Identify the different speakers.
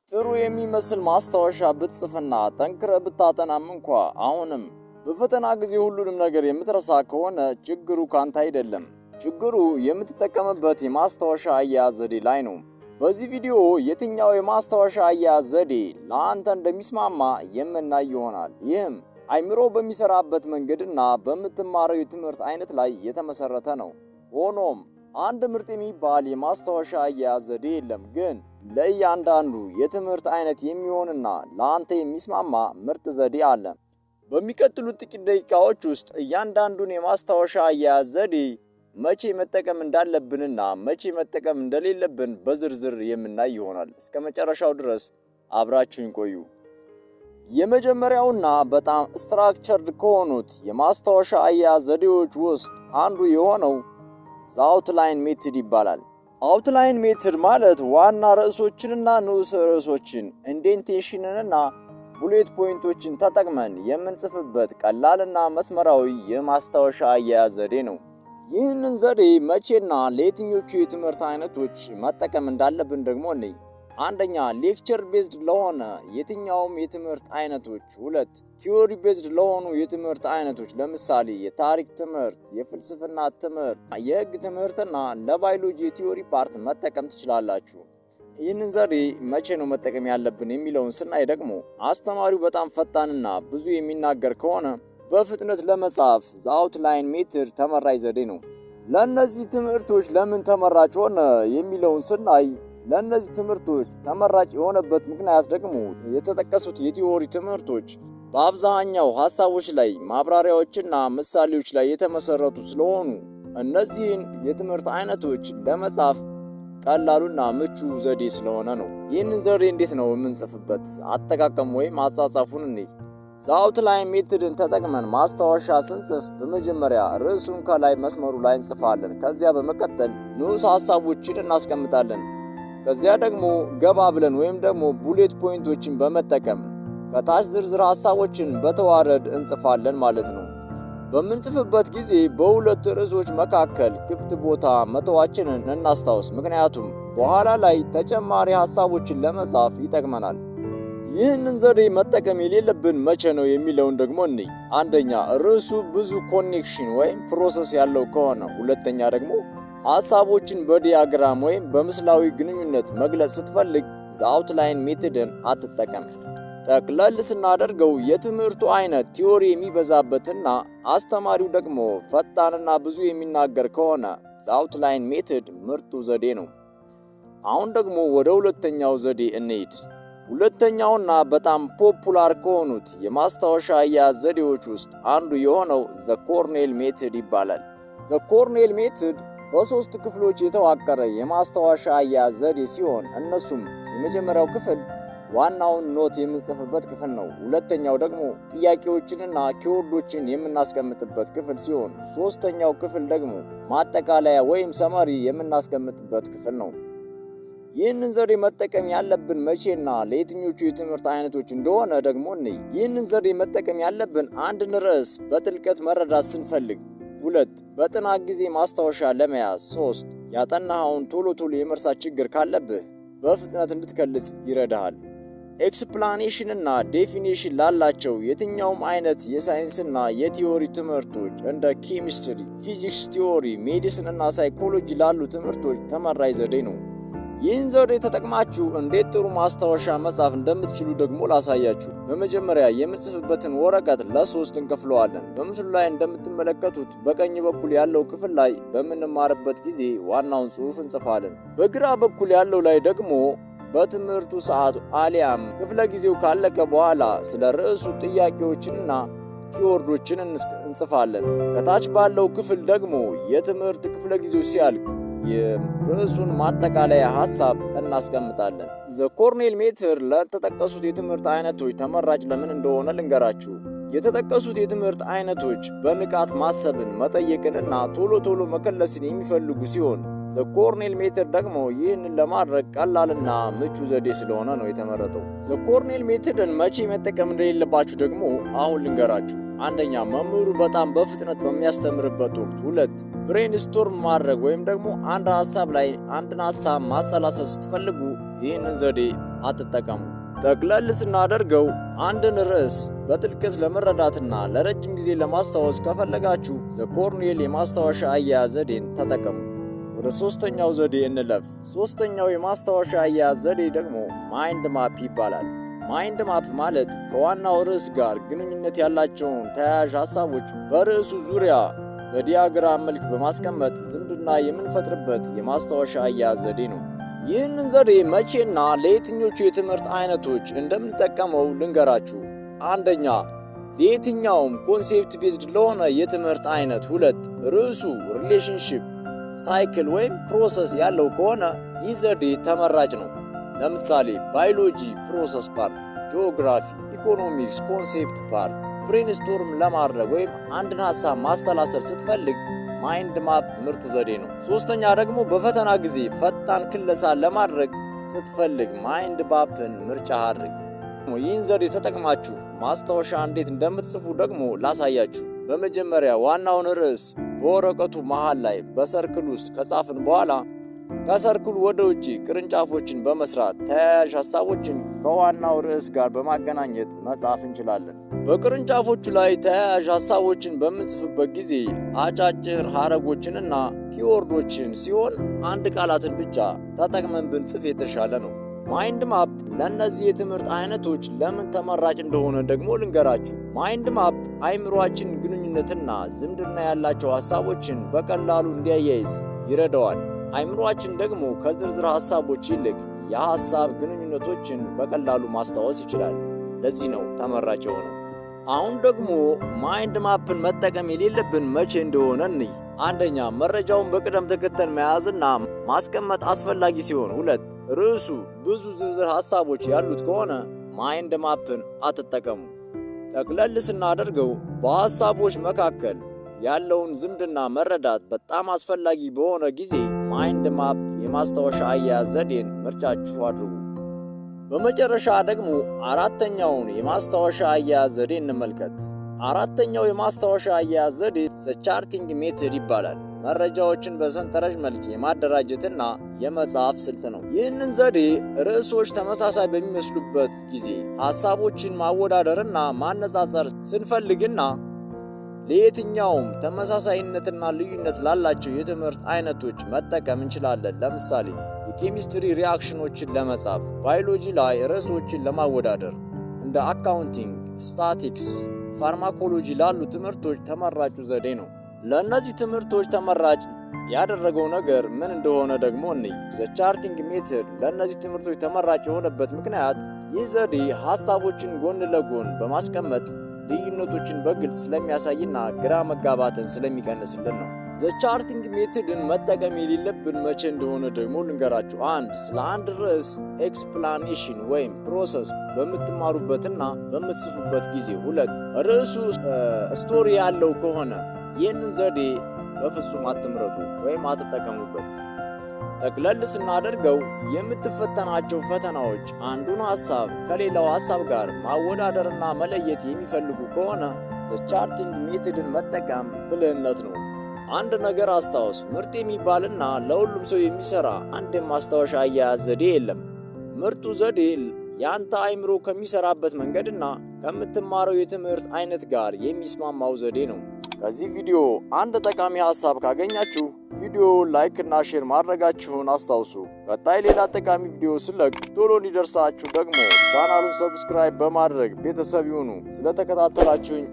Speaker 1: ጥሩ የሚመስል ማስታወሻ ብትጽፍና ጠንክረህ ብታጠናም እንኳ አሁንም በፈተና ጊዜ ሁሉንም ነገር የምትረሳ ከሆነ ችግሩ ካንተ አይደለም። ችግሩ የምትጠቀምበት የማስታወሻ አያያዝ ዘዴ ላይ ነው። በዚህ ቪዲዮ የትኛው የማስታወሻ አያያዝ ዘዴ ለአንተ እንደሚስማማ የምናይ ይሆናል። ይህም አይምሮ በሚሰራበት መንገድና በምትማረው የትምህርት አይነት ላይ የተመሰረተ ነው። ሆኖም አንድ ምርጥ የሚባል የማስታወሻ አያያዝ ዘዴ የለም፣ ግን ለእያንዳንዱ የትምህርት አይነት የሚሆንና ለአንተ የሚስማማ ምርጥ ዘዴ አለ። በሚቀጥሉት ጥቂት ደቂቃዎች ውስጥ እያንዳንዱን የማስታወሻ አያያዝ ዘዴ መቼ መጠቀም እንዳለብንና መቼ መጠቀም እንደሌለብን በዝርዝር የምናይ ይሆናል። እስከ መጨረሻው ድረስ አብራችሁን ቆዩ። የመጀመሪያውና በጣም ስትራክቸርድ ከሆኑት የማስታወሻ አያያዝ ዘዴዎች ውስጥ አንዱ የሆነው አውትላይን ሜትድ ይባላል። አውትላይን ሜትድ ማለት ዋና ርዕሶችንና ንዑስ ርዕሶችን ኢንዴንቴሽንንና ቡሌት ፖይንቶችን ተጠቅመን የምንጽፍበት ቀላልና መስመራዊ የማስታወሻ አያያዝ ዘዴ ነው። ይህንን ዘዴ መቼና ለየትኞቹ የትምህርት አይነቶች መጠቀም እንዳለብን ደግሞ እንይ። አንደኛ፣ ሌክቸር ቤዝድ ለሆነ የትኛውም የትምህርት አይነቶች። ሁለት፣ ቲዮሪ ቤዝድ ለሆኑ የትምህርት አይነቶች ለምሳሌ የታሪክ ትምህርት፣ የፍልስፍና ትምህርት፣ የህግ ትምህርትና ለባዮሎጂ የቲዮሪ ፓርት መጠቀም ትችላላችሁ። ይህንን ዘዴ መቼ ነው መጠቀም ያለብን የሚለውን ስናይ ደግሞ አስተማሪው በጣም ፈጣንና ብዙ የሚናገር ከሆነ በፍጥነት ለመጻፍ አውትላይን ሜትድ ተመራጭ ዘዴ ነው። ለእነዚህ ትምህርቶች ለምን ተመራጭ ሆነ የሚለውን ስናይ ለእነዚህ ትምህርቶች ተመራጭ የሆነበት ምክንያት ደግሞ የተጠቀሱት የቲዎሪ ትምህርቶች በአብዛኛው ሐሳቦች ላይ ማብራሪያዎችና ምሳሌዎች ላይ የተመሰረቱ ስለሆኑ እነዚህን የትምህርት አይነቶች ለመጻፍ ቀላሉና ምቹ ዘዴ ስለሆነ ነው። ይህንን ዘዴ እንዴት ነው የምንጽፍበት አጠቃቀም ወይም አጻጻፉን እንይ። አውትላይን ሜትድን ተጠቅመን ማስታወሻ ስንጽፍ በመጀመሪያ ርዕሱን ከላይ መስመሩ ላይ እንጽፋለን። ከዚያ በመቀጠል ንዑስ ሐሳቦችን እናስቀምጣለን። ከዚያ ደግሞ ገባ ብለን ወይም ደግሞ ቡሌት ፖይንቶችን በመጠቀም ከታች ዝርዝር ሐሳቦችን በተዋረድ እንጽፋለን ማለት ነው። በምንጽፍበት ጊዜ በሁለት ርዕሶች መካከል ክፍት ቦታ መተዋችንን እናስታውስ፣ ምክንያቱም በኋላ ላይ ተጨማሪ ሐሳቦችን ለመጻፍ ይጠቅመናል። ይህንን ዘዴ መጠቀም የሌለብን መቼ ነው የሚለውን ደግሞ እንይ። አንደኛ፣ ርዕሱ ብዙ ኮኔክሽን ወይም ፕሮሰስ ያለው ከሆነ። ሁለተኛ ደግሞ ሐሳቦችን በዲያግራም ወይም በምስላዊ ግንኙነት መግለጽ ስትፈልግ አውትላይን ሜትድን አትጠቀም። ጠቅለል ስናደርገው የትምህርቱ አይነት ቲዮሪ የሚበዛበትና አስተማሪው ደግሞ ፈጣንና ብዙ የሚናገር ከሆነ አውትላይን ሜትድ ምርጡ ዘዴ ነው። አሁን ደግሞ ወደ ሁለተኛው ዘዴ እንሂድ። ሁለተኛውና በጣም ፖፑላር ከሆኑት የማስታወሻ አያያዝ ዘዴዎች ውስጥ አንዱ የሆነው ኮርኔል ሜትድ ይባላል። ኮርኔል ሜትድ በሶስት ክፍሎች የተዋቀረ የማስታወሻ አያያዝ ዘዴ ሲሆን እነሱም የመጀመሪያው ክፍል ዋናውን ኖት የምንጽፍበት ክፍል ነው። ሁለተኛው ደግሞ ጥያቄዎችንና ኪወርዶችን የምናስቀምጥበት ክፍል ሲሆን ሶስተኛው ክፍል ደግሞ ማጠቃለያ ወይም ሰማሪ የምናስቀምጥበት ክፍል ነው። ይህንን ዘዴ መጠቀም ያለብን መቼና ለየትኞቹ የትምህርት አይነቶች እንደሆነ ደግሞ እንይ። ይህንን ዘዴ መጠቀም ያለብን አንድን ርዕስ በጥልቀት መረዳት ስንፈልግ፣ 2 በጥናት ጊዜ ማስታወሻ ለመያዝ፣ 3 ያጠናኸውን ቶሎ የመርሳት ችግር ካለብህ በፍጥነት እንድትከልጽ ይረዳሃል። ኤክስፕላኔሽን እና ዴፊኒሽን ላላቸው የትኛውም አይነት የሳይንስና የቲዮሪ ትምህርቶች እንደ ኬሚስትሪ፣ ፊዚክስ ቲዮሪ፣ ሜዲሲን እና ሳይኮሎጂ ላሉ ትምህርቶች ተመራጭ ዘዴ ነው። ይህን ዘዴ ተጠቅማችሁ እንዴት ጥሩ ማስታወሻ መጻፍ እንደምትችሉ ደግሞ ላሳያችሁ። በመጀመሪያ የምንጽፍበትን ወረቀት ለ3 እንከፍለዋለን። በምስሉ ላይ እንደምትመለከቱት በቀኝ በኩል ያለው ክፍል ላይ በምንማርበት ጊዜ ዋናውን ጽሑፍ እንጽፋለን። በግራ በኩል ያለው ላይ ደግሞ በትምህርቱ ሰዓት አሊያም ክፍለ ጊዜው ካለቀ በኋላ ስለ ርዕሱ ጥያቄዎችንና ኪወርዶችን እንጽፋለን። ከታች ባለው ክፍል ደግሞ የትምህርት ክፍለ ጊዜው ሲያልቅ የርዕሱን ማጠቃለያ ሐሳብ እናስቀምጣለን። ኮርኔል ሜትድ ለተጠቀሱት የትምህርት አይነቶች ተመራጭ ለምን እንደሆነ ልንገራችሁ። የተጠቀሱት የትምህርት አይነቶች በንቃት ማሰብን፣ መጠየቅንና ቶሎ መከለስን የሚፈልጉ ሲሆን ኮርኔል ሜትድ ደግሞ ይህንን ለማድረግ ቀላልና ምቹ ዘዴ ስለሆነ ነው የተመረጠው። ኮርኔል ሜትድን መቼ መጠቀም እንደሌለባችሁ ደግሞ አሁን ልንገራችሁ። አንደኛ፣ መምህሩ በጣም በፍጥነት በሚያስተምርበት ወቅት። 2 ብሬንስቶርም ማድረግ ወይም ደግሞ አንድን ሐሳብ ማሰላሰል ስትፈልጉ ይህንን ዘዴ አትጠቀሙ። ጠቅለል ስናደርገው አንድን ርዕስ በጥልቀት ለመረዳትና ለረጅም ጊዜ ለማስታወስ ከፈለጋችሁ ዘ ኮርኔል የማስታወሻ አያያዝ ዘዴን ተጠቀሙ። ወደ ሶስተኛው ዘዴ እንለፍ። ሶስተኛው የማስታወሻ አያያዝ ዘዴ ደግሞ ማይንድ ማፕ ይባላል። ማይንድ ማፕ ማለት ከዋናው ርዕስ ጋር ግንኙነት ያላቸውን ተያያዥ ሐሳቦች በርዕሱ ዙሪያ በዲያግራም መልክ በማስቀመጥ ዝምድና የምንፈጥርበት የማስታወሻ አያያዝ ዘዴ ነው። ይህንን ዘዴ መቼና ለየትኞቹ የትምህርት አይነቶች እንደምንጠቀመው ልንገራችሁ። አንደኛ፣ ለየትኛውም ኮንሴፕት ቤዝድ ለሆነ የትምህርት አይነት። ሁለት፣ ርዕሱ ሪሌሽንሺፕ፣ ሳይክል ወይም ፕሮሰስ ያለው ከሆነ ይህ ዘዴ ተመራጭ ነው። ለምሳሌ ባዮሎጂ ፕሮሰስ ፓርት፣ ጂኦግራፊ፣ ኢኮኖሚክስ ኮንሴፕት ፓርት። ብሬንስቶርም ለማድረግ ወይም አንድን ሐሳብ ማሰላሰል ስትፈልግ ማይንድ ማፕ ምርጡ ዘዴ ነው። ሶስተኛ ደግሞ በፈተና ጊዜ ፈጣን ክለሳ ለማድረግ ስትፈልግ ማይንድ ማፕን ምርጫ አድርግ። ይህን ዘዴ ተጠቅማችሁ ማስታወሻ እንዴት እንደምትጽፉ ደግሞ ላሳያችሁ። በመጀመሪያ ዋናውን ርዕስ በወረቀቱ መሃል ላይ በሰርክል ውስጥ ከጻፍን በኋላ ከሰርክሉ ወደ ውጪ ቅርንጫፎችን በመስራት ተያያዥ ሐሳቦችን ከዋናው ርዕስ ጋር በማገናኘት መጻፍ እንችላለን። በቅርንጫፎቹ ላይ ተያያዥ ሐሳቦችን በምንጽፍበት ጊዜ አጫጭር ሐረጎችንና ኪወርዶችን ሲሆን አንድ ቃላትን ብቻ ተጠቅመን ብንጽፍ የተሻለ ነው። ማይንድ ማፕ ለእነዚህ የትምህርት አይነቶች ለምን ተመራጭ እንደሆነ ደግሞ ልንገራችሁ። ማይንድ ማፕ አይምሮአችን ግንኙነትና ዝምድና ያላቸው ሐሳቦችን በቀላሉ እንዲያያይዝ ይረዳዋል። አይምሮአችን ደግሞ ከዝርዝር ሐሳቦች ይልቅ የሐሳብ ግንኙነቶችን በቀላሉ ማስታወስ ይችላል። ለዚህ ነው ተመራጭ የሆነው። አሁን ደግሞ ማይንድ ማፕን መጠቀም የሌለብን መቼ እንደሆነ እንይ። አንደኛ፣ መረጃውን በቅደም ተከተል መያዝና ማስቀመጥ አስፈላጊ ሲሆን፣ ሁለት፣ ርዕሱ ብዙ ዝርዝር ሐሳቦች ያሉት ከሆነ ማይንድ ማፕን አትጠቀሙ። ጠቅለል ስናደርገው በሐሳቦች መካከል ያለውን ዝምድና መረዳት በጣም አስፈላጊ በሆነ ጊዜ ማይንድ ማፕ የማስታወሻ አያያዝ ዘዴን ምርጫችሁ አድርጉ። በመጨረሻ ደግሞ አራተኛውን የማስታወሻ አያያዝ ዘዴ እንመልከት። አራተኛው የማስታወሻ አያያዝ ዘዴ ቻርቲንግ ሜትድ ይባላል። መረጃዎችን በሰንጠረዥ መልክ የማደራጀትና የመጻፍ ስልት ነው። ይህንን ዘዴ ርዕሶች ተመሳሳይ በሚመስሉበት ጊዜ ሐሳቦችን ማወዳደርና ማነጻጸር ስንፈልግና ለየትኛውም ተመሳሳይነትና ልዩነት ላላቸው የትምህርት አይነቶች መጠቀም እንችላለን። ለምሳሌ የኬሚስትሪ ሪአክሽኖችን ለመጻፍ፣ ባዮሎጂ ላይ ርዕሶችን ለማወዳደር፣ እንደ አካውንቲንግ፣ ስታቲክስ፣ ፋርማኮሎጂ ላሉ ትምህርቶች ተመራጩ ዘዴ ነው። ለእነዚህ ትምህርቶች ተመራጭ ያደረገው ነገር ምን እንደሆነ ደግሞ እንይ። ቻርቲንግ ሜትድ ለእነዚህ ትምህርቶች ተመራጭ የሆነበት ምክንያት ይህ ዘዴ ሐሳቦችን ጎን ለጎን በማስቀመጥ ልዩነቶችን በግልጽ ስለሚያሳይና ግራ መጋባትን ስለሚቀንስልን ነው። ቻርቲንግ ሜትድን መጠቀም የሌለብን መቼ እንደሆነ ደግሞ ልንገራችሁ። አንድ፣ ስለ አንድ ርዕስ ኤክስፕላኔሽን ወይም ፕሮሰስ በምትማሩበትና በምትጽፉበት ጊዜ። ሁለት፣ ርዕሱ ስቶሪ ያለው ከሆነ ይህንን ዘዴ በፍጹም አትምረጡ ወይም አትጠቀሙበት። ጠቅለል ስናደርገው የምትፈተናቸው ፈተናዎች አንዱን ሐሳብ ከሌላው ሐሳብ ጋር ማወዳደርና መለየት የሚፈልጉ ከሆነ ቻርቲንግ ሜትድን መጠቀም ብልህነት ነው። አንድ ነገር አስታውስ፣ ምርጥ የሚባልና ለሁሉም ሰው የሚሰራ አንድ የማስታወሻ አያያዝ ዘዴ የለም። ምርጡ ዘዴ ያንተ አይምሮ ከሚሰራበት መንገድና ከምትማረው የትምህርት አይነት ጋር የሚስማማው ዘዴ ነው። ከዚህ ቪዲዮ አንድ ጠቃሚ ሐሳብ ካገኛችሁ ቪዲዮ ላይክ እና ሼር ማድረጋችሁን አስታውሱ። ቀጣይ ሌላ ጠቃሚ ቪዲዮ ስለቅ ቶሎ እንዲደርሳችሁ ደግሞ ቻናሉን ሰብስክራይብ በማድረግ ቤተሰብ ይሁኑ። ስለተከታተላችሁኝ